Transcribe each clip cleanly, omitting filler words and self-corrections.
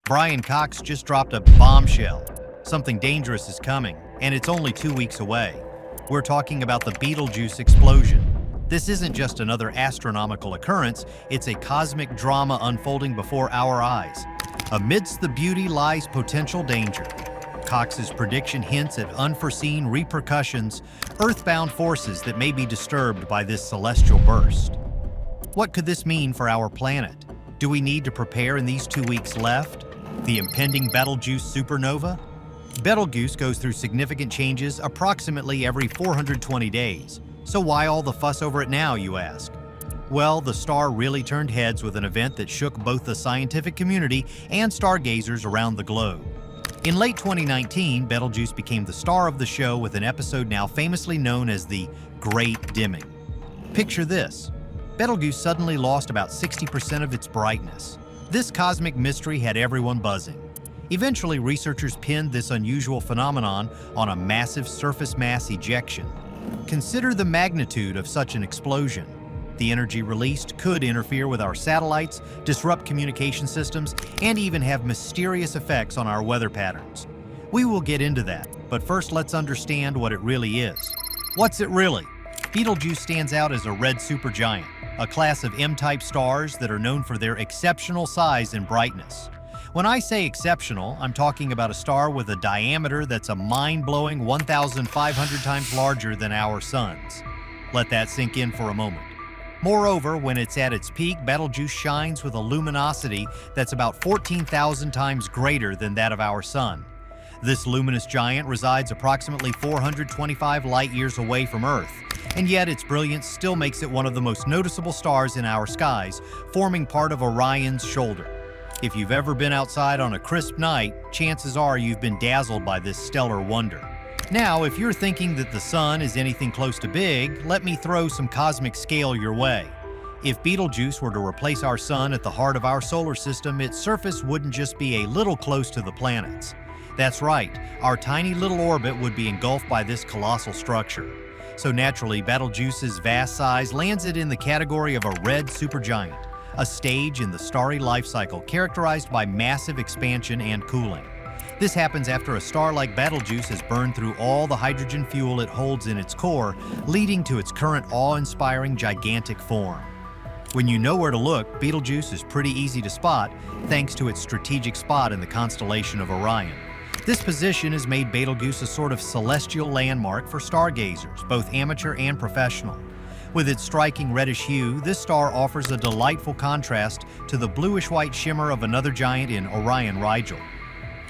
Brian Cox just dropped a bombshell. Something dangerous is coming, and it's only 2 weeks away. We're talking about the Betelgeuse explosion. This isn't just another astronomical occurrence, it's a cosmic drama unfolding before our eyes. Amidst the beauty lies potential danger. Cox's prediction hints at unforeseen repercussions, earthbound forces that may be disturbed by this celestial burst. What could this mean for our planet? Do we need to prepare in these 2 weeks left? The impending Betelgeuse supernova? Betelgeuse goes through significant changes approximately every 420 days. So why all the fuss over it now, you ask? Well, the star really turned heads with an event that shook both the scientific community and stargazers around the globe. In late 2019, Betelgeuse became the star of the show with an episode now famously known as the Great Dimming. Picture this. Betelgeuse suddenly lost about 60% of its brightness. This cosmic mystery had everyone buzzing. Eventually, researchers pinned this unusual phenomenon on a massive surface mass ejection. Consider the magnitude of such an explosion. The energy released could interfere with our satellites, disrupt communication systems, and even have mysterious effects on our weather patterns. We will get into that, but first let's understand what it really is. What's it really? Betelgeuse stands out as a red supergiant, a class of M-type stars that are known for their exceptional size and brightness. When I say exceptional, I'm talking about a star with a diameter that's a mind-blowing 1,500 times larger than our Sun's. Let that sink in for a moment. Moreover, when it's at its peak, Betelgeuse shines with a luminosity that's about 14,000 times greater than that of our Sun. This luminous giant resides approximately 425 light-years away from Earth, and yet its brilliance still makes it one of the most noticeable stars in our skies, forming part of Orion's shoulder. If you've ever been outside on a crisp night, chances are you've been dazzled by this stellar wonder. Now, if you're thinking that the Sun is anything close to big, let me throw some cosmic scale your way. If Betelgeuse were to replace our Sun at the heart of our solar system, its surface wouldn't just be a little close to the planets. That's right, our tiny little orbit would be engulfed by this colossal structure. So naturally, Betelgeuse's vast size lands it in the category of a red supergiant, a stage in the starry life cycle characterized by massive expansion and cooling. This happens after a star like Betelgeuse has burned through all the hydrogen fuel it holds in its core, leading to its current awe-inspiring gigantic form. When you know where to look, Betelgeuse is pretty easy to spot thanks to its strategic spot in the constellation of Orion. This position has made Betelgeuse a sort of celestial landmark for stargazers, both amateur and professional. With its striking reddish hue, this star offers a delightful contrast to the bluish-white shimmer of another giant in Orion Rigel.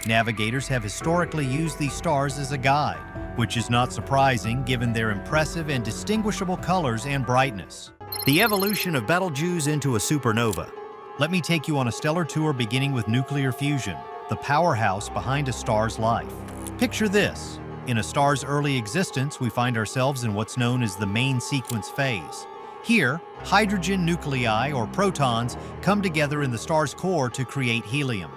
Navigators have historically used these stars as a guide, which is not surprising given their impressive and distinguishable colors and brightness. The evolution of Betelgeuse into a supernova. Let me take you on a stellar tour beginning with nuclear fusion, the powerhouse behind a star's life. Picture this. In a star's early existence, we find ourselves in what's known as the main sequence phase. Here, hydrogen nuclei, or protons, come together in the star's core to create helium.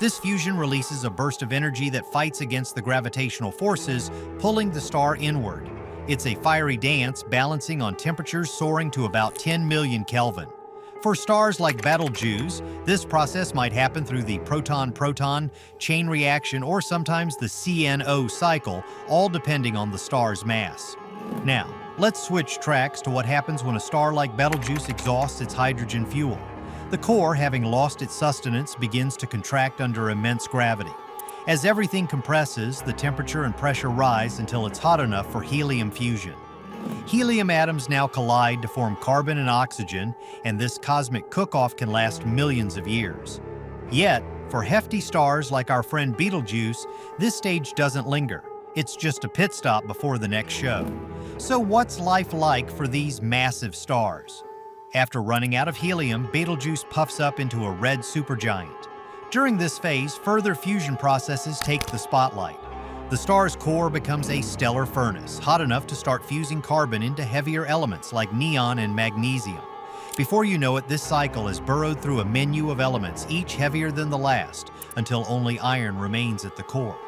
This fusion releases a burst of energy that fights against the gravitational forces, pulling the star inward. It's a fiery dance, balancing on temperatures soaring to about 10 million Kelvin. For stars like Betelgeuse, this process might happen through the proton-proton chain reaction or sometimes the CNO cycle, all depending on the star's mass. Now, let's switch tracks to what happens when a star like Betelgeuse exhausts its hydrogen fuel. The core, having lost its sustenance, begins to contract under immense gravity. As everything compresses, the temperature and pressure rise until it's hot enough for helium fusion. Helium atoms now collide to form carbon and oxygen, and this cosmic cook-off can last millions of years. Yet, for hefty stars like our friend Betelgeuse, this stage doesn't linger. It's just a pit stop before the next show. So what's life like for these massive stars? After running out of helium, Betelgeuse puffs up into a red supergiant. During this phase, further fusion processes take the spotlight. The star's core becomes a stellar furnace, hot enough to start fusing carbon into heavier elements like neon and magnesium. Before you know it, this cycle has burrowed through a menu of elements, each heavier than the last, until only iron remains at the core.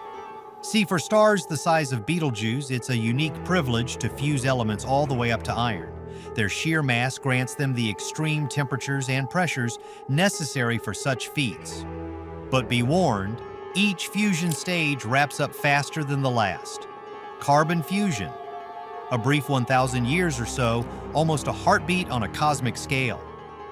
See, for stars the size of Betelgeuse, it's a unique privilege to fuse elements all the way up to iron. Their sheer mass grants them the extreme temperatures and pressures necessary for such feats. But be warned, each fusion stage wraps up faster than the last. Carbon fusion. A brief 1,000 years or so, almost a heartbeat on a cosmic scale.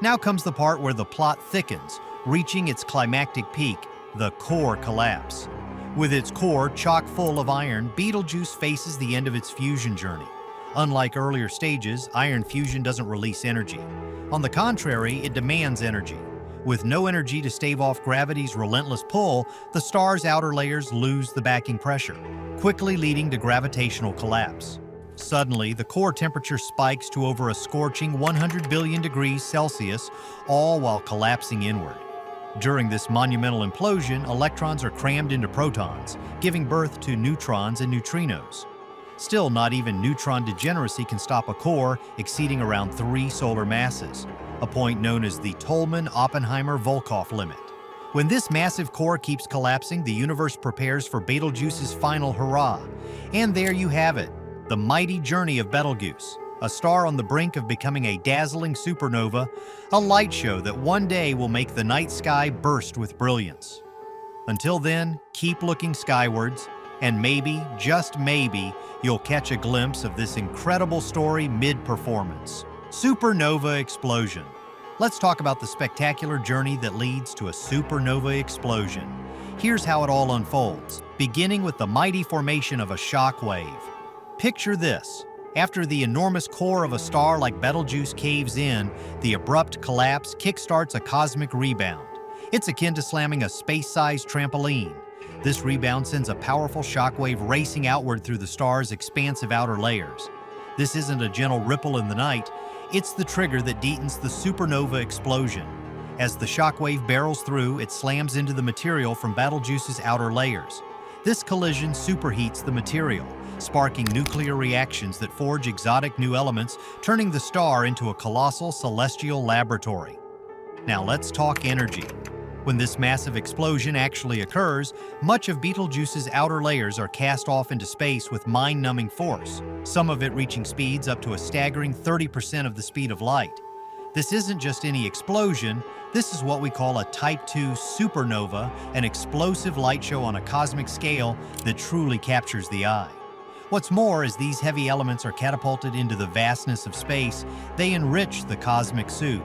Now comes the part where the plot thickens, reaching its climactic peak, the core collapse. With its core chock full of iron, Betelgeuse faces the end of its fusion journey. Unlike earlier stages, iron fusion doesn't release energy. On the contrary, it demands energy. With no energy to stave off gravity's relentless pull, the star's outer layers lose the backing pressure, quickly leading to gravitational collapse. Suddenly, the core temperature spikes to over a scorching 100 billion degrees Celsius, all while collapsing inward. During this monumental implosion, electrons are crammed into protons, giving birth to neutrons and neutrinos. Still, not even neutron degeneracy can stop a core exceeding around 3 solar masses, a point known as the Tolman-Oppenheimer-Volkoff limit. When this massive core keeps collapsing, the universe prepares for Betelgeuse's final hurrah. And there you have it, the mighty journey of Betelgeuse, a star on the brink of becoming a dazzling supernova, a light show that one day will make the night sky burst with brilliance. Until then, keep looking skywards, and maybe, just maybe, you'll catch a glimpse of this incredible story mid-performance. Supernova explosion. Let's talk about the spectacular journey that leads to a supernova explosion. Here's how it all unfolds, beginning with the mighty formation of a shock wave. Picture this. After the enormous core of a star like Betelgeuse caves in, the abrupt collapse kickstarts a cosmic rebound. It's akin to slamming a space-sized trampoline. This rebound sends a powerful shockwave racing outward through the star's expansive outer layers. This isn't a gentle ripple in the night, it's the trigger that detonates the supernova explosion. As the shockwave barrels through, it slams into the material from Betelgeuse's outer layers. This collision superheats the material, sparking nuclear reactions that forge exotic new elements, turning the star into a colossal celestial laboratory. Now let's talk energy. When this massive explosion actually occurs, much of Betelgeuse's outer layers are cast off into space with mind-numbing force, some of it reaching speeds up to a staggering 30% of the speed of light. This isn't just any explosion, this is what we call a Type II supernova, an explosive light show on a cosmic scale that truly captures the eye. What's more, as these heavy elements are catapulted into the vastness of space, they enrich the cosmic soup.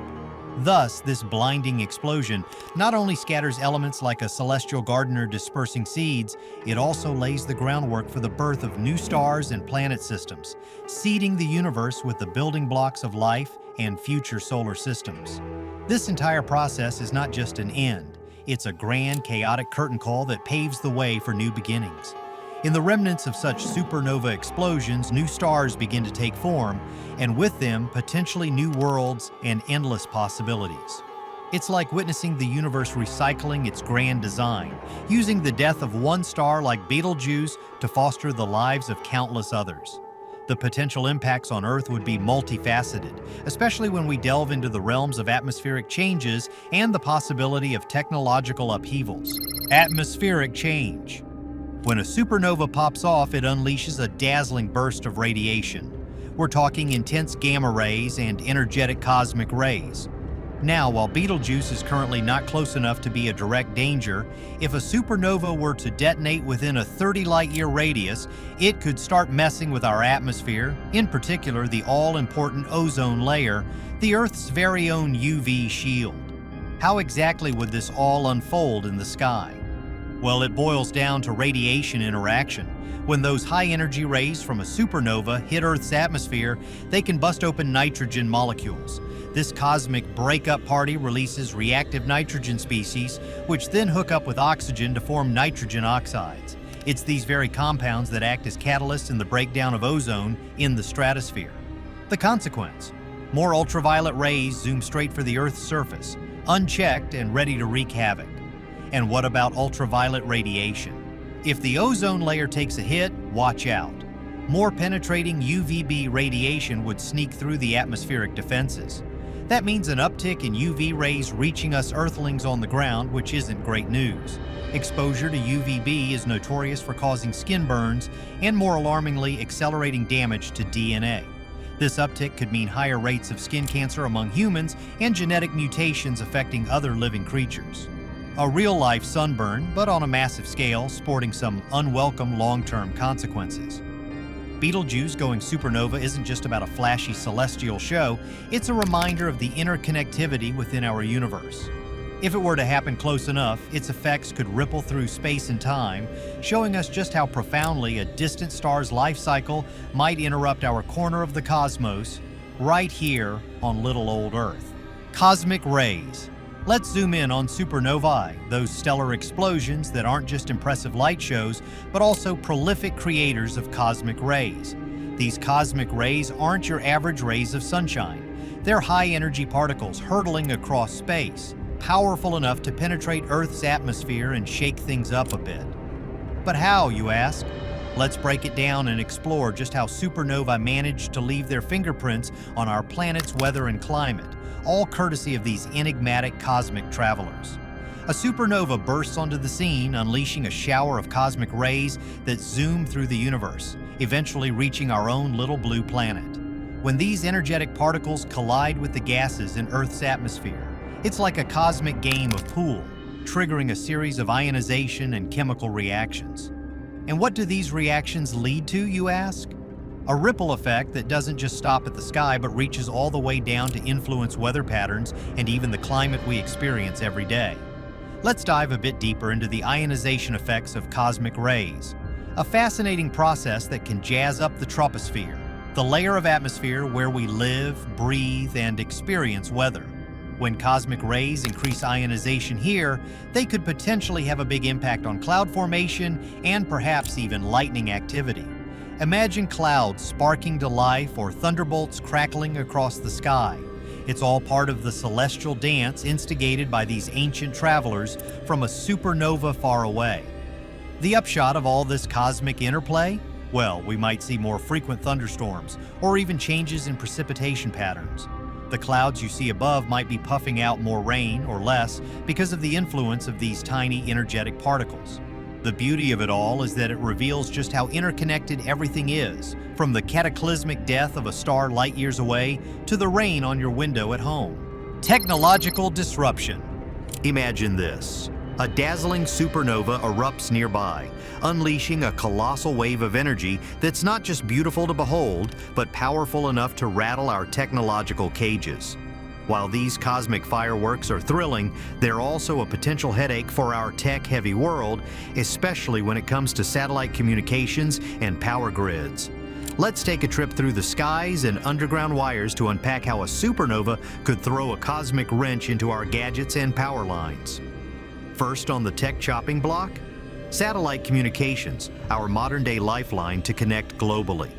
Thus, this blinding explosion not only scatters elements like a celestial gardener dispersing seeds, it also lays the groundwork for the birth of new stars and planet systems, seeding the universe with the building blocks of life and future solar systems. This entire process is not just an end, it's a grand, chaotic curtain call that paves the way for new beginnings. In the remnants of such supernova explosions, new stars begin to take form, and with them, potentially new worlds and endless possibilities. It's like witnessing the universe recycling its grand design, using the death of one star like Betelgeuse to foster the lives of countless others. The potential impacts on Earth would be multifaceted, especially when we delve into the realms of atmospheric changes and the possibility of technological upheavals. Atmospheric change. When a supernova pops off, it unleashes a dazzling burst of radiation. We're talking intense gamma rays and energetic cosmic rays. Now, while Betelgeuse is currently not close enough to be a direct danger, if a supernova were to detonate within a 30 light-year radius, it could start messing with our atmosphere, in particular the all-important ozone layer, the Earth's very own UV shield. How exactly would this all unfold in the sky? Well, it boils down to radiation interaction. When those high-energy rays from a supernova hit Earth's atmosphere, they can bust open nitrogen molecules. This cosmic breakup party releases reactive nitrogen species, which then hook up with oxygen to form nitrogen oxides. It's these very compounds that act as catalysts in the breakdown of ozone in the stratosphere. The consequence: more ultraviolet rays zoom straight for the Earth's surface, unchecked and ready to wreak havoc. And what about ultraviolet radiation? If the ozone layer takes a hit, watch out. More penetrating UVB radiation would sneak through the atmospheric defenses. That means an uptick in UV rays reaching us Earthlings on the ground, which isn't great news. Exposure to UVB is notorious for causing skin burns and, more alarmingly, accelerating damage to DNA. This uptick could mean higher rates of skin cancer among humans and genetic mutations affecting other living creatures. A real-life sunburn, but on a massive scale, sporting some unwelcome long-term consequences. Betelgeuse going supernova isn't just about a flashy celestial show, it's a reminder of the interconnectivity within our universe. If it were to happen close enough, its effects could ripple through space and time, showing us just how profoundly a distant star's life cycle might interrupt our corner of the cosmos, right here on little old Earth. Cosmic rays. Let's zoom in on supernovae, those stellar explosions that aren't just impressive light shows, but also prolific creators of cosmic rays. These cosmic rays aren't your average rays of sunshine. They're high-energy particles hurtling across space, powerful enough to penetrate Earth's atmosphere and shake things up a bit. But how, you ask? Let's break it down and explore just how supernovae manage to leave their fingerprints on our planet's weather and climate, all courtesy of these enigmatic cosmic travelers. A supernova bursts onto the scene, unleashing a shower of cosmic rays that zoom through the universe, eventually reaching our own little blue planet. When these energetic particles collide with the gases in Earth's atmosphere, it's like a cosmic game of pool, triggering a series of ionization and chemical reactions. And what do these reactions lead to, you ask? A ripple effect that doesn't just stop at the sky but reaches all the way down to influence weather patterns and even the climate we experience every day. Let's dive a bit deeper into the ionization effects of cosmic rays, a fascinating process that can jazz up the troposphere, the layer of atmosphere where we live, breathe, and experience weather. When cosmic rays increase ionization here, they could potentially have a big impact on cloud formation and perhaps even lightning activity. Imagine clouds sparking to life or thunderbolts crackling across the sky. It's all part of the celestial dance instigated by these ancient travelers from a supernova far away. The upshot of all this cosmic interplay? Well, we might see more frequent thunderstorms or even changes in precipitation patterns. The clouds you see above might be puffing out more rain or less because of the influence of these tiny energetic particles. The beauty of it all is that it reveals just how interconnected everything is, from the cataclysmic death of a star light years away to the rain on your window at home. Technological disruption. Imagine this. A dazzling supernova erupts nearby, unleashing a colossal wave of energy that's not just beautiful to behold, but powerful enough to rattle our technological cages. While these cosmic fireworks are thrilling, they're also a potential headache for our tech-heavy world, especially when it comes to satellite communications and power grids. Let's take a trip through the skies and underground wires to unpack how a supernova could throw a cosmic wrench into our gadgets and power lines. First on the tech chopping block, satellite communications, our modern-day lifeline to connect globally.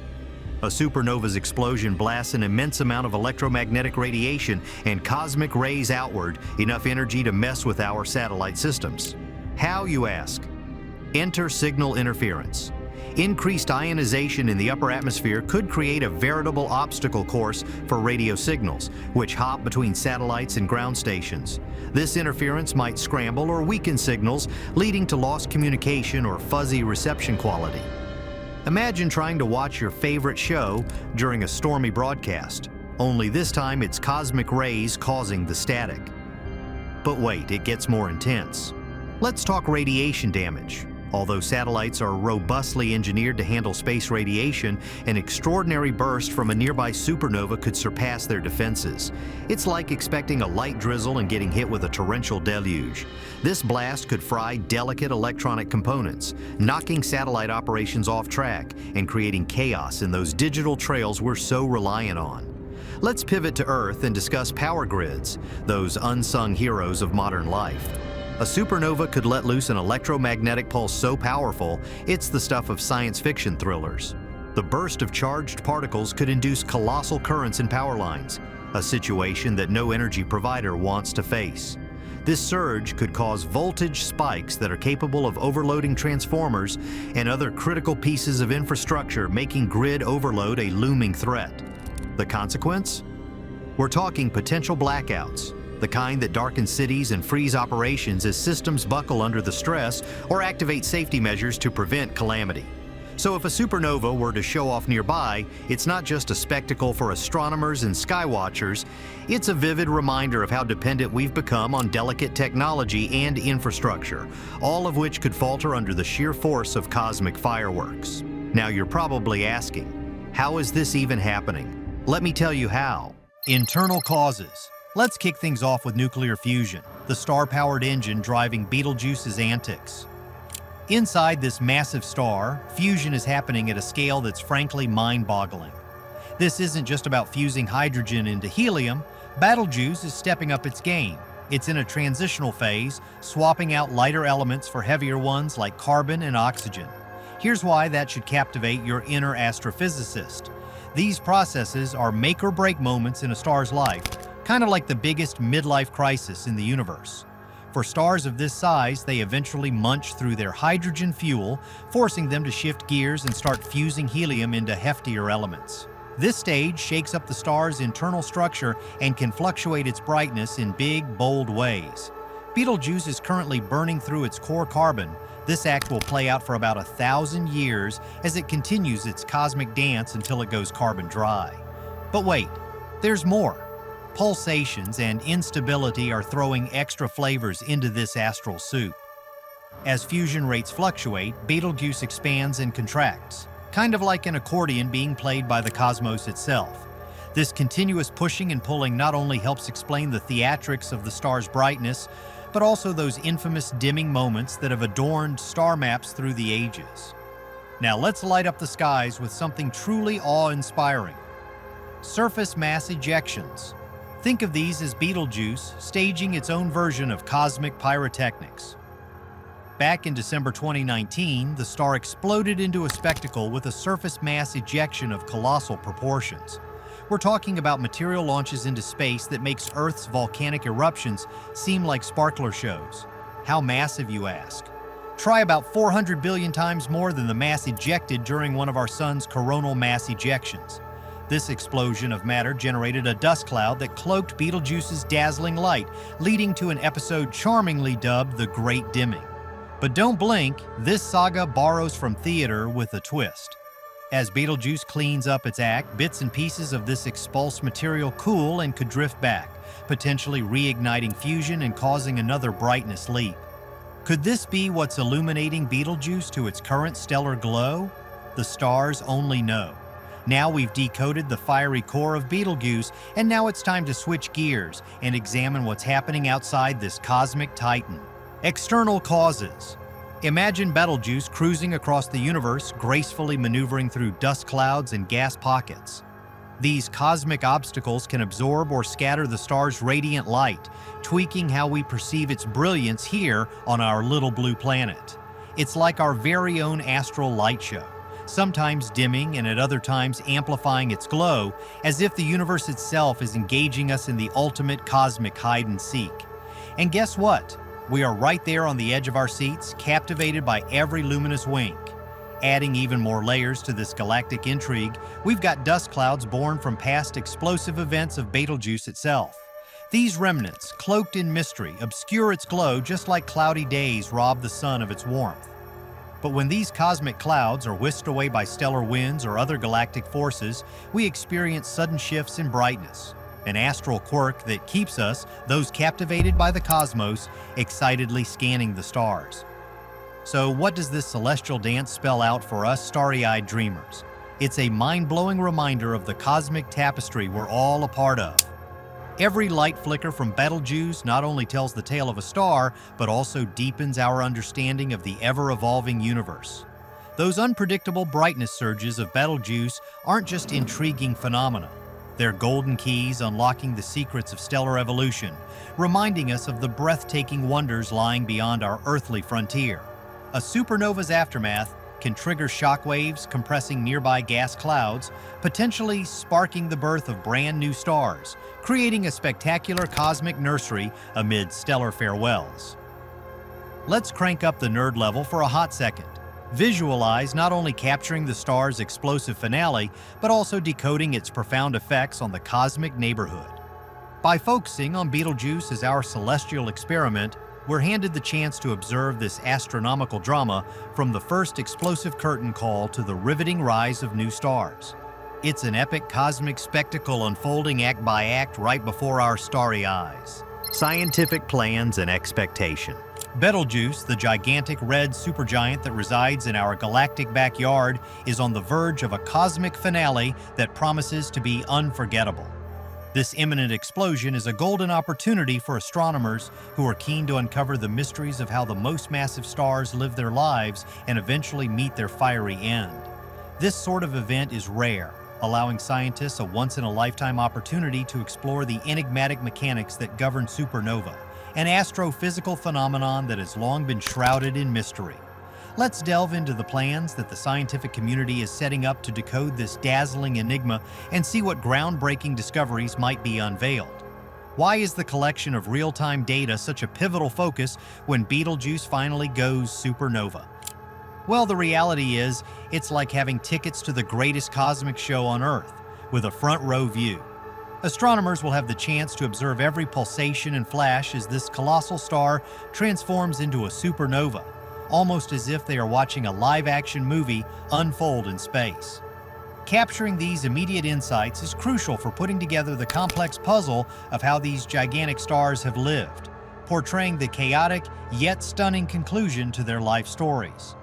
A supernova's explosion blasts an immense amount of electromagnetic radiation and cosmic rays outward, enough energy to mess with our satellite systems. How, you ask? Enter signal interference. Increased ionization in the upper atmosphere could create a veritable obstacle course for radio signals, which hop between satellites and ground stations. This interference might scramble or weaken signals, leading to lost communication or fuzzy reception quality. Imagine trying to watch your favorite show during a stormy broadcast, only this time it's cosmic rays causing the static. But wait, it gets more intense. Let's talk radiation damage. Although satellites are robustly engineered to handle space radiation, an extraordinary burst from a nearby supernova could surpass their defenses. It's like expecting a light drizzle and getting hit with a torrential deluge. This blast could fry delicate electronic components, knocking satellite operations off track and creating chaos in those digital trails we're so reliant on. Let's pivot to Earth and discuss power grids, those unsung heroes of modern life. A supernova could let loose an electromagnetic pulse so powerful, it's the stuff of science fiction thrillers. The burst of charged particles could induce colossal currents in power lines, a situation that no energy provider wants to face. This surge could cause voltage spikes that are capable of overloading transformers and other critical pieces of infrastructure, making grid overload a looming threat. The consequence? We're talking potential blackouts, the kind that darken cities and freeze operations as systems buckle under the stress or activate safety measures to prevent calamity. So if a supernova were to show off nearby, it's not just a spectacle for astronomers and skywatchers, it's a vivid reminder of how dependent we've become on delicate technology and infrastructure, all of which could falter under the sheer force of cosmic fireworks. Now you're probably asking, how is this even happening? Let me tell you how. Internal causes. Let's kick things off with nuclear fusion, the star-powered engine driving Betelgeuse's antics. Inside this massive star, fusion is happening at a scale that's frankly mind-boggling. This isn't just about fusing hydrogen into helium. Betelgeuse is stepping up its game. It's in a transitional phase, swapping out lighter elements for heavier ones like carbon and oxygen. Here's why that should captivate your inner astrophysicist. These processes are make-or-break moments in a star's life, kind of like the biggest midlife crisis in the universe. For stars of this size, they eventually munch through their hydrogen fuel, forcing them to shift gears and start fusing helium into heftier elements. This stage shakes up the star's internal structure and can fluctuate its brightness in big, bold ways. Betelgeuse is currently burning through its core carbon. This act will play out for about 1,000 years as it continues its cosmic dance until it goes carbon dry. But wait, there's more. Pulsations and instability are throwing extra flavors into this astral soup. As fusion rates fluctuate, Betelgeuse expands and contracts, kind of like an accordion being played by the cosmos itself. This continuous pushing and pulling not only helps explain the theatrics of the star's brightness, but also those infamous dimming moments that have adorned star maps through the ages. Now let's light up the skies with something truly awe-inspiring. Surface mass ejections. Think of these as Betelgeuse staging its own version of cosmic pyrotechnics. Back in December 2019, the star exploded into a spectacle with a surface mass ejection of colossal proportions. We're talking about material launches into space that makes Earth's volcanic eruptions seem like sparkler shows. How massive, you ask? Try about 400 billion times more than the mass ejected during one of our sun's coronal mass ejections. This explosion of matter generated a dust cloud that cloaked Betelgeuse's dazzling light, leading to an episode charmingly dubbed the Great Dimming. But don't blink, this saga borrows from theater with a twist. As Betelgeuse cleans up its act, bits and pieces of this expulsed material cool and could drift back, potentially reigniting fusion and causing another brightness leap. Could this be what's illuminating Betelgeuse to its current stellar glow? The stars only know. Now we've decoded the fiery core of Betelgeuse, and now it's time to switch gears and examine what's happening outside this cosmic titan. External causes. Imagine Betelgeuse cruising across the universe, gracefully maneuvering through dust clouds and gas pockets. These cosmic obstacles can absorb or scatter the star's radiant light, tweaking how we perceive its brilliance here on our little blue planet. It's like our very own astral light show, sometimes dimming and at other times amplifying its glow, as if the universe itself is engaging us in the ultimate cosmic hide and seek. And guess what? We are right there on the edge of our seats, captivated by every luminous wink. Adding even more layers to this galactic intrigue, we've got dust clouds born from past explosive events of Betelgeuse itself. These remnants, cloaked in mystery, obscure its glow just like cloudy days rob the sun of its warmth. But when these cosmic clouds are whisked away by stellar winds or other galactic forces, we experience sudden shifts in brightness, an astral quirk that keeps us, those captivated by the cosmos, excitedly scanning the stars. So what does this celestial dance spell out for us starry-eyed dreamers? It's a mind-blowing reminder of the cosmic tapestry we're all a part of. Every light flicker from Betelgeuse not only tells the tale of a star, but also deepens our understanding of the ever-evolving universe. Those unpredictable brightness surges of Betelgeuse aren't just intriguing phenomena. They're golden keys unlocking the secrets of stellar evolution, reminding us of the breathtaking wonders lying beyond our earthly frontier. A supernova's aftermath can trigger shockwaves compressing nearby gas clouds, potentially sparking the birth of brand new stars, creating a spectacular cosmic nursery amid stellar farewells. Let's crank up the nerd level for a hot second. Visualize not only capturing the star's explosive finale, but also decoding its profound effects on the cosmic neighborhood. By focusing on Betelgeuse as our celestial experiment, we're handed the chance to observe this astronomical drama from the first explosive curtain call to the riveting rise of new stars. It's an epic cosmic spectacle unfolding act by act right before our starry eyes. Scientific plans and expectation. Betelgeuse, the gigantic red supergiant that resides in our galactic backyard, is on the verge of a cosmic finale that promises to be unforgettable. This imminent explosion is a golden opportunity for astronomers who are keen to uncover the mysteries of how the most massive stars live their lives and eventually meet their fiery end. This sort of event is rare, allowing scientists a once-in-a-lifetime opportunity to explore the enigmatic mechanics that govern supernova, an astrophysical phenomenon that has long been shrouded in mystery. Let's delve into the plans that the scientific community is setting up to decode this dazzling enigma and see what groundbreaking discoveries might be unveiled. Why is the collection of real-time data such a pivotal focus when Betelgeuse finally goes supernova? Well, the reality is, it's like having tickets to the greatest cosmic show on Earth, with a front-row view. Astronomers will have the chance to observe every pulsation and flash as this colossal star transforms into a supernova, almost as if they are watching a live-action movie unfold in space. Capturing these immediate insights is crucial for putting together the complex puzzle of how these gigantic stars have lived, portraying the chaotic yet stunning conclusion to their life stories.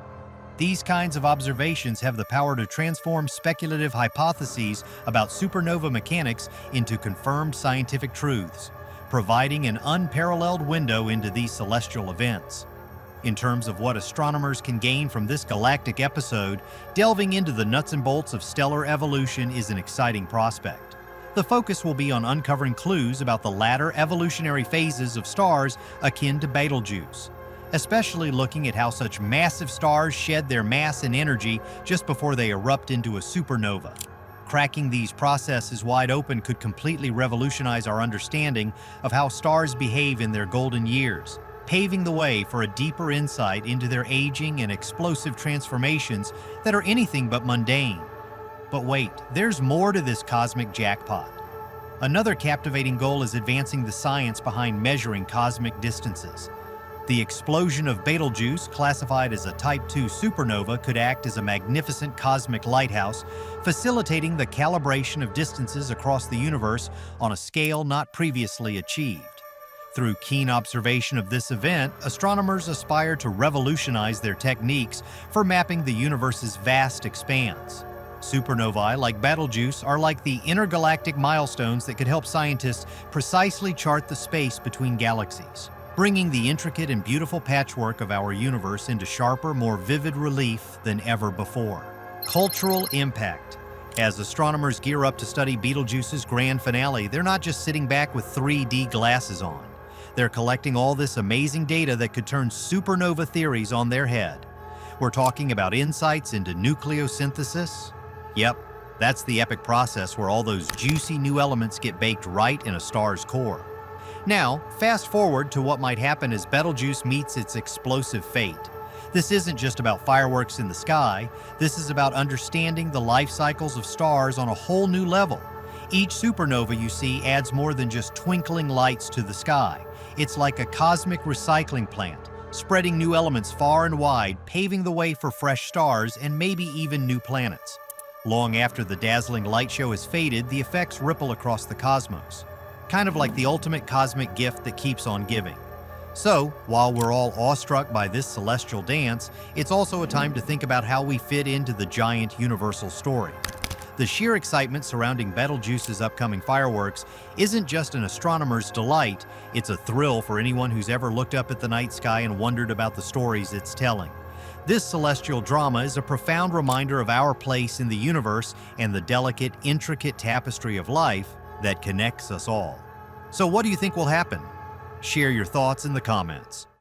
These kinds of observations have the power to transform speculative hypotheses about supernova mechanics into confirmed scientific truths, providing an unparalleled window into these celestial events. In terms of what astronomers can gain from this galactic episode, delving into the nuts and bolts of stellar evolution is an exciting prospect. The focus will be on uncovering clues about the latter evolutionary phases of stars akin to Betelgeuse, especially looking at how such massive stars shed their mass and energy just before they erupt into a supernova. Cracking these processes wide open could completely revolutionize our understanding of how stars behave in their golden years, paving the way for a deeper insight into their aging and explosive transformations that are anything but mundane. But wait, there's more to this cosmic jackpot. Another captivating goal is advancing the science behind measuring cosmic distances. The explosion of Betelgeuse, classified as a Type II supernova, could act as a magnificent cosmic lighthouse, facilitating the calibration of distances across the universe on a scale not previously achieved. Through keen observation of this event, astronomers aspire to revolutionize their techniques for mapping the universe's vast expanse. Supernovae, like Betelgeuse, are like the intergalactic milestones that could help scientists precisely chart the space between galaxies, bringing the intricate and beautiful patchwork of our universe into sharper, more vivid relief than ever before. Cultural impact. As astronomers gear up to study Betelgeuse's grand finale, they're not just sitting back with 3D glasses on. They're collecting all this amazing data that could turn supernova theories on their head. We're talking about insights into nucleosynthesis. Yep, that's the epic process where all those juicy new elements get baked right in a star's core. Now, fast forward to what might happen as Betelgeuse meets its explosive fate. This isn't just about fireworks in the sky. This is about understanding the life cycles of stars on a whole new level. Each supernova you see adds more than just twinkling lights to the sky. It's like a cosmic recycling plant, spreading new elements far and wide, paving the way for fresh stars and maybe even new planets. Long after the dazzling light show has faded, the effects ripple across the cosmos, kind of like the ultimate cosmic gift that keeps on giving. So, while we're all awestruck by this celestial dance, it's also a time to think about how we fit into the giant universal story. The sheer excitement surrounding Betelgeuse's upcoming fireworks isn't just an astronomer's delight, it's a thrill for anyone who's ever looked up at the night sky and wondered about the stories it's telling. This celestial drama is a profound reminder of our place in the universe and the delicate, intricate tapestry of life that connects us all. So what do you think will happen? Share your thoughts in the comments.